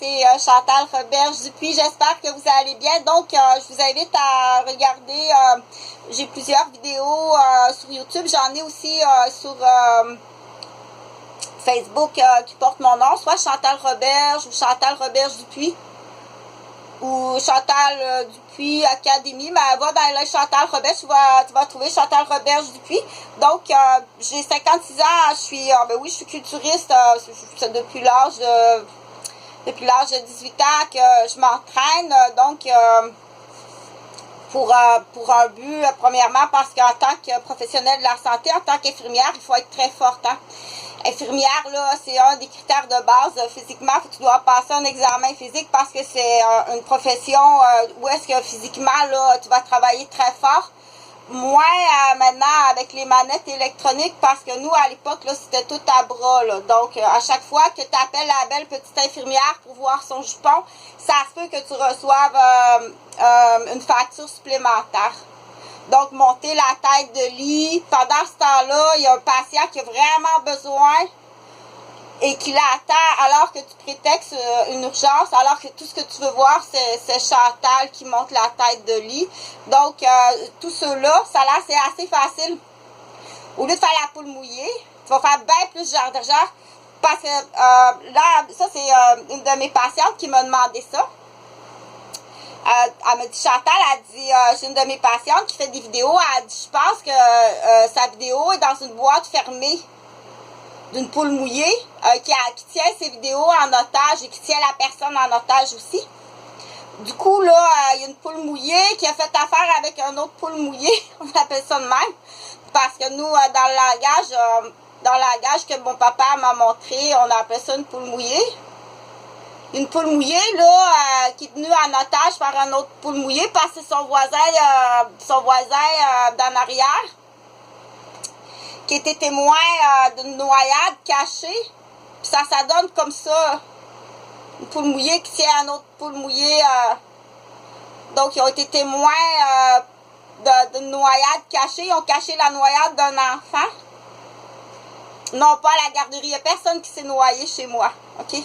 c'est Chantal Roberge-Dupuis. J'espère que vous allez bien. Donc, je vous invite à regarder, j'ai plusieurs vidéos sur YouTube. J'en ai aussi sur Facebook qui portent mon nom, soit Chantal Roberge ou Chantal Roberge-Dupuis ou Chantal Dupuis Académie, mais va dans le Chantal Roberge, tu vas trouver Chantal Roberge-Dupuis. Donc, j'ai 56 ans, je suis, ben oui, je suis culturiste, c'est depuis l'âge de 18 ans que je m'entraîne, donc, pour un but, premièrement, parce qu'en tant que professionnel de la santé, en tant qu'infirmière, il faut être très forte, hein. Infirmière, là, c'est un des critères de base. Physiquement, tu dois passer un examen physique parce que c'est une profession où est-ce que physiquement, là, tu vas travailler très fort. Moins maintenant avec les manettes électroniques parce que nous, à l'époque, là, c'était tout à bras, là. Donc, à chaque fois que tu appelles la belle petite infirmière pour voir son jupon, ça se peut que tu reçoives une facture supplémentaire. Donc, monter la tête de lit. Pendant ce temps-là, il y a un patient qui a vraiment besoin et qui l'attend alors que tu prétextes une urgence, alors que tout ce que tu veux voir, c'est Chantal qui monte la tête de lit. Donc, tout cela, ça là, c'est assez facile. Au lieu de faire la poule mouillée, tu vas faire bien plus d'argent. Parce que là, ça, c'est une de mes patientes qui m'a demandé ça. Elle m'a dit, Chantal, elle dit, j'ai une de mes patientes qui fait des vidéos, elle dit, je pense que sa vidéo est dans une boîte fermée d'une poule mouillée, qui tient ses vidéos en otage et qui tient la personne en otage aussi. Du coup, là, il y a une poule mouillée qui a fait affaire avec un autre poule mouillée, on appelle ça de même, parce que nous, dans le langage que mon papa m'a montré, on appelle ça une poule mouillée. Une poule mouillée, là, qui est tenue en otage par un autre poule mouillée parce que c'est son voisin d'en arrière, qui était témoin d'une noyade cachée. Puis ça donne comme ça, une poule mouillée qui tient un autre poule mouillée. Donc, ils ont été témoins d'une noyade cachée. Ils ont caché la noyade d'un enfant. Non, pas à la garderie. Il n'y a personne qui s'est noyé chez moi, OK?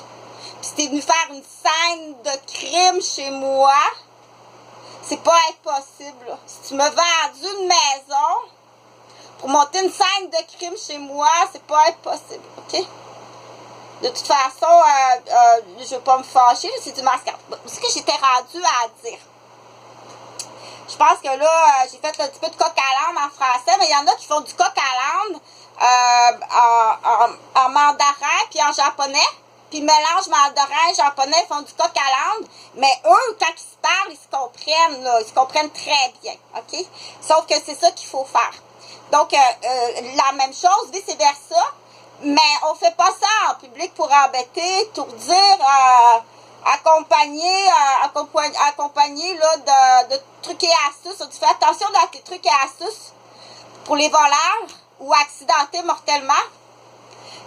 Puis si t'es venu faire une scène de crime chez moi, c'est pas impossible, là. Si tu m'as vendu une maison pour monter une scène de crime chez moi, c'est pas impossible, OK? De toute façon, je veux pas me fâcher, c'est du mascarade. Ce que j'étais rendue à dire. Je pense que là, j'ai fait un petit peu de coq à l'âne en français, mais il y en a qui font du coq à l'âne en mandarin puis en japonais. Puis mélange mandarin et japonais, ils font du coq à l'âne. Mais eux, quand ils se parlent, ils se comprennent, là. Ils se comprennent très bien, OK? Sauf que c'est ça qu'il faut faire. Donc, la même chose, vice-versa. Mais on fait pas ça en public pour embêter, tourdir, accompagner là, de trucs et astuces. Tu fais attention dans tes trucs et astuces pour les voleurs ou accidentés mortellement,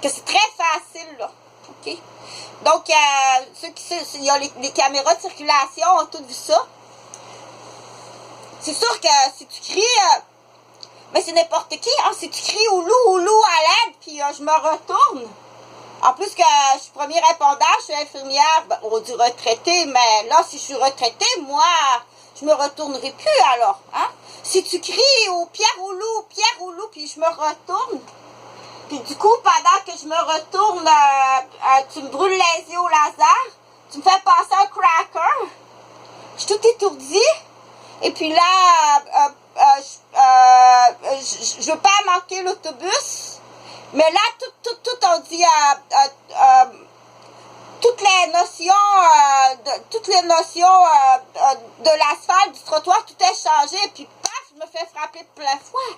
que c'est très facile, là. OK? Donc, il y a les caméras de circulation ont toutes vu ça. C'est sûr que si tu cries, mais c'est n'importe qui, hein, si tu cries au loup à l'aide, puis je me retourne. En plus que je suis premier répondant, je suis infirmière, ben, on dit retraitée, mais là, si je suis retraitée, moi, je me retournerai plus alors. Hein? Si tu cries au Pierre ou loup, puis je me retourne. Puis du coup, pendant que je me retourne, tu me brûles les yeux au laser, tu me fais passer un cracker, je suis tout étourdie, et puis là, je veux pas manquer l'autobus, mais là, tout on dit, toutes les notions de l'asphalte, du trottoir, tout est changé, et puis paf, je me fais frapper de plein fouet.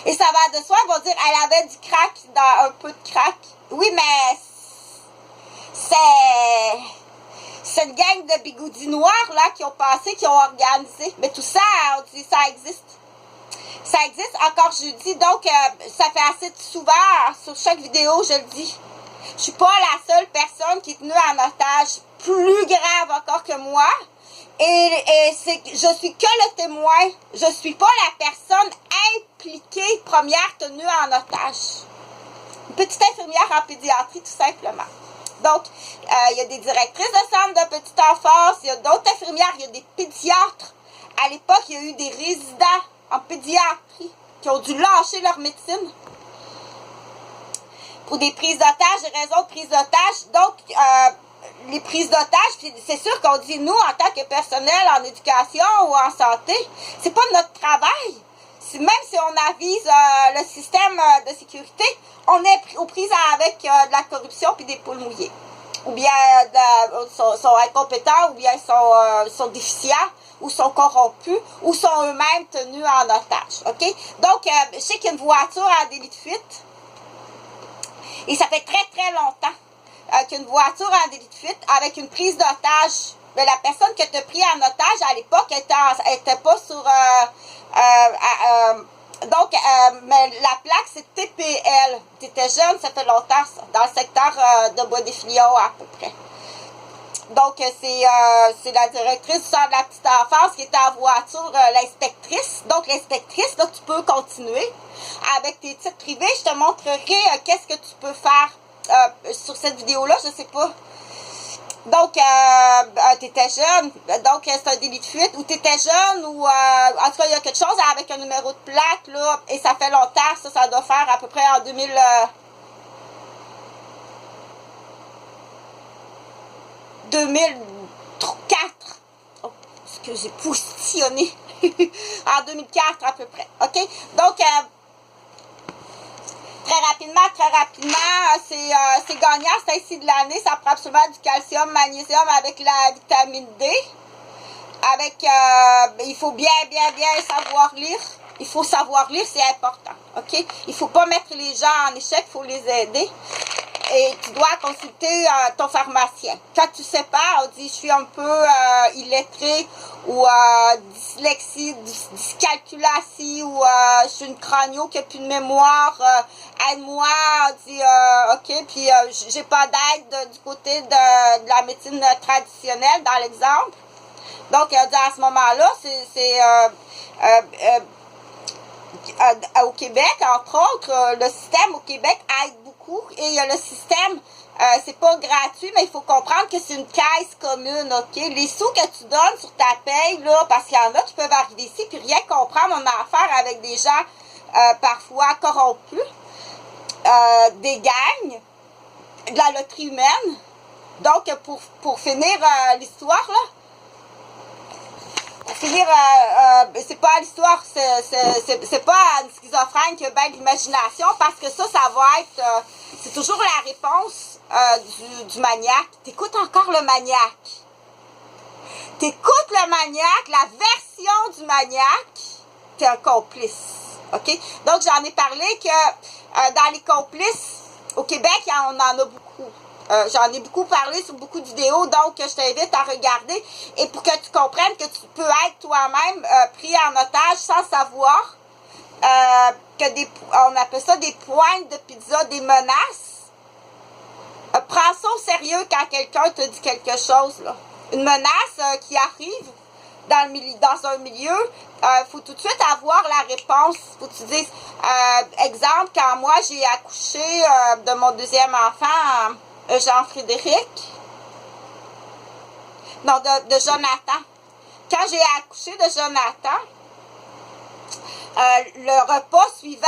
Et ça va de soi, ils vont dire, elle avait du crack, un peu de crack. Oui, mais c'est une gang de bigoudis noirs, là, qui ont passé, qui ont organisé. Mais tout ça, on dit, ça existe. Ça existe, encore je dis, donc, ça fait assez souvent, sur chaque vidéo, je le dis. Je suis pas la seule personne qui est tenue en otage, plus grave encore que moi. Et je suis que le témoin. Je suis pas la personne impliquée, première tenue en otage. Une petite infirmière en pédiatrie, tout simplement. Donc, il y a des directrices de centres de petite enfance, il y a d'autres infirmières, il y a des pédiatres. À l'époque, il y a eu des résidents en pédiatrie qui ont dû lâcher leur médecine pour des prises d'otages, des raisons de prise d'otages. Donc, les prises d'otages, c'est sûr qu'on dit, nous, en tant que personnel en éducation ou en santé, c'est pas notre travail. Même si on avise le système de sécurité, on est aux prises avec de la corruption puis des poules mouillées. Ou bien sont incompétents, ou bien sont déficients, ou sont corrompus, ou sont eux-mêmes tenus en otage. OK? Donc, je sais qu'il y a une voiture à délit de fuite. Et ça fait très, très longtemps qu'il y a une voiture en délit de fuite avec une prise d'otage. Mais la personne que tu as pris en otage à l'époque était pas sur... mais la plaque, c'est TPL. Tu étais jeune, ça fait longtemps, ça, dans le secteur de Bois-des-Filions à peu près. Donc, c'est la directrice du centre de la petite enfance qui était en voiture, l'inspectrice. Donc, l'inspectrice, là, tu peux continuer. Avec tes titres privés, je te montrerai qu'est-ce que tu peux faire sur cette vidéo-là, je sais pas. Donc, tu étais jeune, donc c'est un délit de fuite, ou tu étais jeune, ou en tout cas, il y a quelque chose avec un numéro de plaque, là, et ça fait longtemps, ça doit faire à peu près en 2004. Oh, ce que j'ai poussillonné. En 2004 à peu près. OK? Donc, très rapidement, c'est gagnant, c'est ainsi de l'année. Ça prend absolument du calcium, magnésium avec la vitamine D. Il faut bien savoir lire. Il faut savoir lire, c'est important. OK? Il ne faut pas mettre les gens en échec, il faut les aider. Et tu dois consulter ton pharmacien. Quand tu sais pas, on dit je suis un peu illettré ou dyscalculie ou je suis une cranio qui n'a plus de mémoire, aide-moi, on dit ok, puis j'ai pas d'aide du côté de la médecine traditionnelle dans l'exemple. Donc à ce moment-là, au Québec, entre autres, le système au Québec aide beaucoup et il y a le système, c'est pas gratuit, mais il faut comprendre que c'est une caisse commune, OK? Les sous que tu donnes sur ta paye, là, parce qu'il y en a qui peuvent arriver ici puis rien comprendre, on a affaire avec des gens parfois corrompus, des gangs, de la loterie humaine. Donc, pour finir l'histoire, là, c'est pas l'histoire, c'est pas une schizophrène qui a bien de l'imagination, parce que ça va être, c'est toujours la réponse du maniaque. T'écoutes encore le maniaque. T'écoutes le maniaque, la version du maniaque, t'es un complice. OK? Donc, j'en ai parlé que dans les complices, au Québec, on en a beaucoup. J'en ai beaucoup parlé sur beaucoup de vidéos, donc je t'invite à regarder. Et pour que tu comprennes que tu peux être toi-même pris en otage sans savoir on appelle ça des pointes de pizza, des menaces. Prends ça au sérieux quand quelqu'un te dit quelque chose, là. Une menace qui arrive dans un milieu, faut tout de suite avoir la réponse. Faut que tu dises, exemple, quand moi j'ai accouché de mon deuxième enfant, Jean-Frédéric. Non, de Jonathan. Quand j'ai accouché de Jonathan, le repas suivant,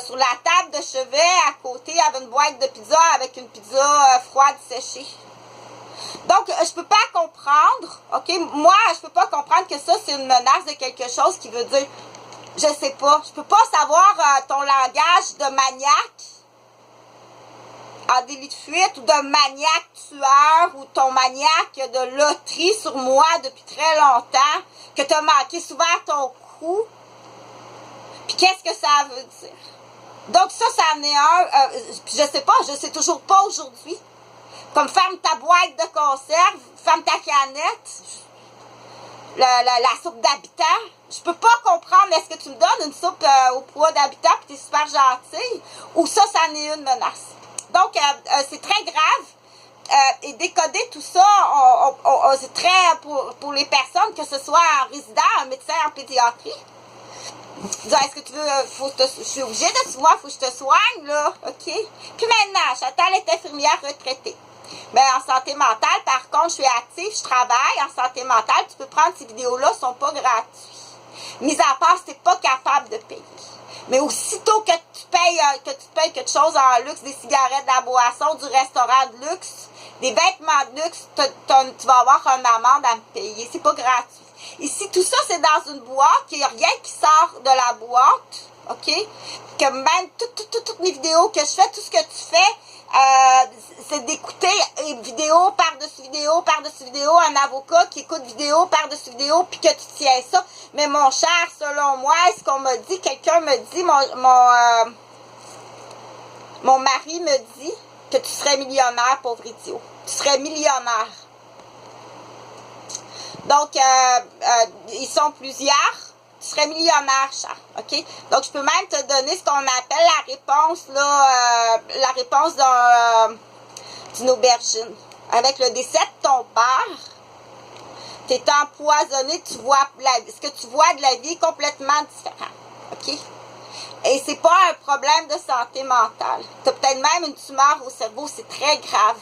sur la table de chevet, à côté, il y avait une boîte de pizza avec une pizza froide séchée. Donc, je peux pas comprendre, OK? Moi, je peux pas comprendre que ça, c'est une menace de quelque chose qui veut dire, je sais pas. Je peux pas savoir ton langage de maniaque en délit de fuite ou de maniaque tueur ou ton maniaque de loterie sur moi depuis très longtemps, que tu as manqué souvent ton coup. Puis qu'est-ce que ça veut dire? Donc ça en est un, je sais pas, je sais toujours pas aujourd'hui. Comme ferme ta boîte de conserve, ferme ta canette, la soupe d'habitant. Je peux pas comprendre, est-ce que tu me donnes une soupe au poids d'habitant puis t'es super gentille, ou ça en est une menace. Donc, c'est très grave. Et décoder tout ça, c'est très pour les personnes, que ce soit un résident, un médecin en pédiatrie. Tu dis, est-ce que tu veux, je suis obligée de te voir, faut que je te soigne, là, OK? Puis maintenant, Chantal est infirmière retraitée. Mais en santé mentale, par contre, je suis active, je travaille. En santé mentale, tu peux prendre ces vidéos-là, ils ne sont pas gratuits. Mis à part si tu n'es pas capable de payer. Mais aussitôt que tu payes quelque chose en luxe, des cigarettes, de la boisson, du restaurant de luxe, des vêtements de luxe, tu vas avoir une amende à me payer. C'est pas gratuit. Ici, tout ça, c'est dans une boîte. Il n'y a rien qui sort de la boîte. OK? Que même toutes les vidéos que je fais, tout ce que tu fais, c'est d'écouter vidéo par-dessus vidéo, par-dessus vidéo, un avocat qui écoute vidéo par-dessus vidéo, puis que tu tiens ça. Mais mon cher, selon moi, ce qu'on m'a dit, quelqu'un me dit, mon mari me dit que tu serais millionnaire, pauvre idiot. Tu serais millionnaire. Donc, ils sont plusieurs. Tu serais millionnaire, cher. OK? Donc, je peux même te donner ce qu'on appelle la réponse, là, la réponse d'une aubergine. Avec le décès de ton père, tu es empoisonné, ce que tu vois de la vie est complètement différent. OK? Et c'est pas un problème de santé mentale. Tu as peut-être même une tumeur au cerveau, c'est très grave.